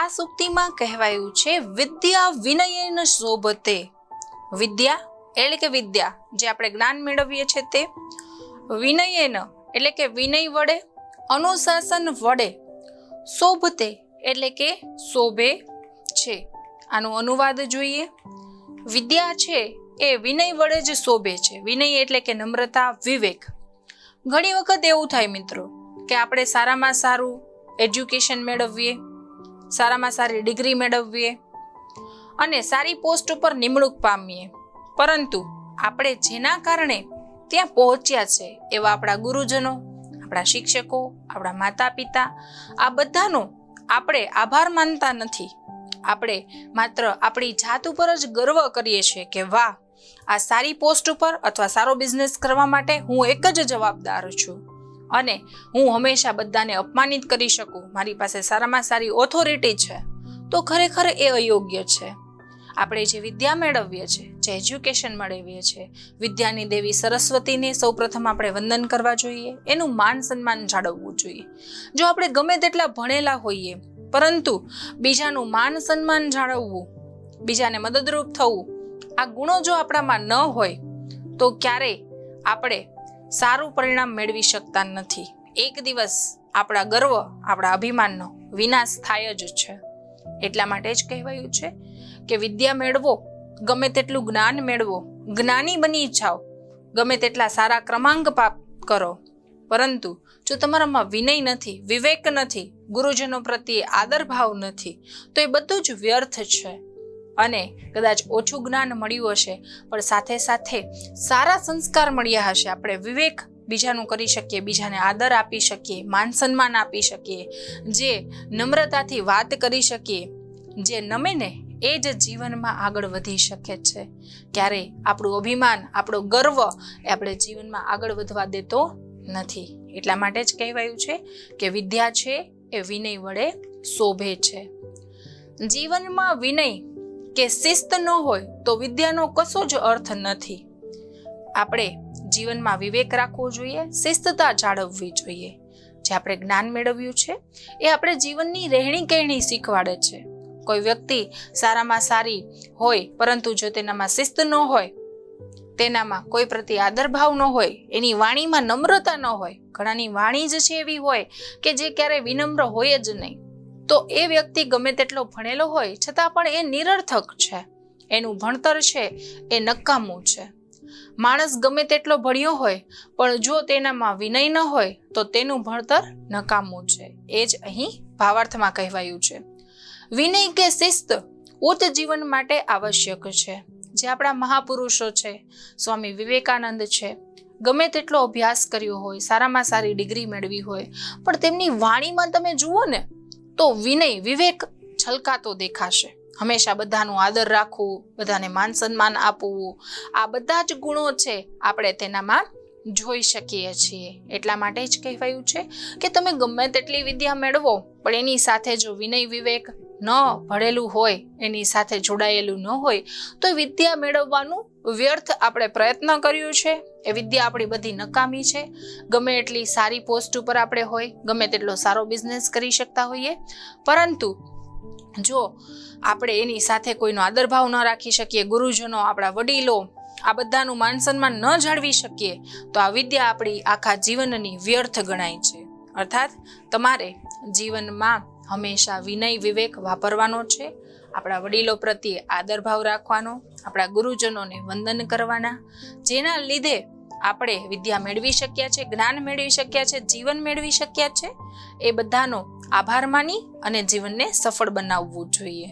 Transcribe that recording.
આ સૂક્તિમાં કહેવાયું છે વિદ્યા વિનયેન શોભતે. વિદ્યા એટલે કે વિદ્યા જે આપણે જ્ઞાન મેળવીએ છીએ તે, વિનયેન એટલે કે વિનય વડે, અનુશાસન વડે, શોભતે એટલે કે શોભે છે. આનો અનુવાદ જોઈએ. વિદ્યા છે એ વિનય વડે જ શોભે છે. વિનય એટલે કે નમ્રતા, વિવેક. ઘણી વખત એવું થાય મિત્રો કે આપણે સારામાં સારું એજ્યુકેશન મેળવીએ, સારામાં સારી ડિગ્રી મેળવીએ અને સારી પોસ્ટ ઉપર નિમણૂક પામીએ, પરંતુ આપણે જેના કારણે ત્યાં પહોંચ્યા છે એવા આપણા ગુરુજનો, આપણા શિક્ષકો, આપણા માતા પિતા, આ બધાનો આપણે આભાર માનતા નથી. આપણે માત્ર આપણી જાત ઉપર જ ગર્વ કરીએ છીએ કે વાહ, આ સારી પોસ્ટ ઉપર અથવા સારો બિઝનેસ કરવા માટે હું એક જ જવાબદાર છું અને હું હંમેશા બધાને અપમાનિત કરી શકું, મારી પાસે સારામાં સારી ઓથોરિટી છે. તો ખરેખર એ અયોગ્ય છે. આપણે જે વિદ્યા મેળવીએ છીએ, જે એજ્યુકેશન મેળવીએ છીએ, વિદ્યાની દેવી સરસ્વતીને સૌપ્રથમ આપણે વંદન કરવા જોઈએ, એનું માન સન્માન જાળવવું જોઈએ. જો આપણે ગમે તેટલા ભણેલા હોઈએ પરંતુ બીજાનું માન સન્માન જાળવવું, બીજાને મદદરૂપ થવું, આ ગુણો જો આપણામાં ન હોય તો ક્યારેય આપણે સારું પરિણામ મેળવી શકતા નથી. એક દિવસ આપણા ગર્વ, આપણા અભિમાનનો વિનાશ થાય જ છે. એટલા માટે જ કહેવાયું છે કે વિદ્યા મેળવો, ગમે તેટલું જ્ઞાન મેળવો, જ્ઞાની બની જાઓ, ગમે તેટલા સારા ક્રમાંક પ્રાપ્ત કરો, પરંતુ જો તમારામાં વિનય નથી, વિવેક નથી, ગુરુજનો પ્રત્યે આદર ભાવ નથી, તો એ બધું જ વ્યર્થ છે. અને કદાચ ઓછું જ્ઞાન મળ્યું હશે પણ સાથે સાથે સારા સંસ્કાર મળ્યા હશે, આપણે વિવેક બીજાનું કરી શકીએ, બીજાને આદર આપી શકીએ, માન સન્માન આપી શકીએ, જે નમ્રતાથી વાત કરી શકીએ, જે નમે ને એ જ જીવનમાં આગળ વધી શકે છે. ક્યારેય આપણું અભિમાન, આપણો ગર્વ એ આપણે જીવનમાં આગળ વધવા દેતો નથી. એટલા માટે જ કહેવાયું છે કે વિદ્યા છે એ વિનય વડે શોભે છે. જીવનમાં વિનય કે શિસ્ત ન હોય તો વિદ્યાનો કશો જ અર્થ નથી. આપણે જીવનમાં વિવેક રાખવો જોઈએ, શિસ્તતા જાળવવી જોઈએ. જે આપણે જ્ઞાન મેળવ્યું છે એ આપણે જીવનની રહેણી કહેણી શીખવાડે છે. કોઈ વ્યક્તિ સારામાં સારી હોય પરંતુ જો તેનામાં શિસ્ત ન હોય, તેનામાં કોઈ પ્રત્યે આદરભાવ ન હોય, એની વાણીમાં નમ્રતા ન હોય, ઘણાની વાણી જ છે એવી હોય કે જે ક્યારેય વિનમ્ર હોય જ નહીં, તો એ વ્યક્તિ ગમે તેટલો ભણેલો હોય છતાં પણ એ નિરર્થક છે. એનું ભણતર છે એ નકામું છે. માણસ ગમે તેટલો ભણ્યો હોય પણ જો તેનામાં વિનય ન હોય તો તેનું ભણતર નકામું છે. એ જ અહીં ભાવાર્થમાં કહેવાયું છે. વિનય કે શિસ્ત ઉચ્ચ જીવન માટે આવશ્યક છે. જે આપણા મહાપુરુષો છે, સ્વામી વિવેકાનંદ છે, ગમે તેટલો અભ્યાસ કર્યો હોય, સારામાં સારી ડિગ્રી મેળવી હોય, પણ તેમની વાણીમાં તમે જુઓ ને તો વિનય, વિવેક છલકાતો દેખાશે. હંમેશા બધાનું આદર રાખવું, બધાને માન સન્માન આપવું, આ બધા જ ગુણો છે આપણે તેનામાં જોઈ શકીએ છીએ. એટલા માટે જ કહેવાયું છે કે તમે ગમે તેટલી વિદ્યા મેળવો પણ એની સાથે જો વિનય વિવેક ન ભળેલું હોય, એની સાથે જોડાયેલું ન હોય તો વિદ્યા મેળવવાનું વ્યર્થ આપણે પ્રયત્ન કર્યું છે. એ વિદ્યા આપણી બધી નકામી છે. ગમે એટલી સારી પોસ્ટ ઉપર આપણે હોય, ગમે તેટલો સારો બિઝનેસ કરી શકતા હોઈએ, પરંતુ જો આપણે એની સાથે કોઈનો આદરભાવ ન રાખી શકીએ, ગુરુજનો, આપણા વડીલો, આ બધાનું માન સન્માન ન જાળવી શકીએ, તો આ વિદ્યા આપણી આખા જીવનની વ્યર્થ ગણાય છે. અર્થાત તમારે જીવનમાં હંમેશા વિનય વિવેક વાપરવાનો છે, આપણા વડીલો પ્રત્યે આદરભાવ રાખવાનો, આપણા ગુરુજનોને વંદન કરવાના, જેના લીધે આપણે વિદ્યા મેળવી શક્યા છે, જ્ઞાન મેળવી શક્યા છે, જીવન મેળવી શક્યા છે. એ બધાનો આભાર માની અને જીવનને સફળ બનાવવું જોઈએ.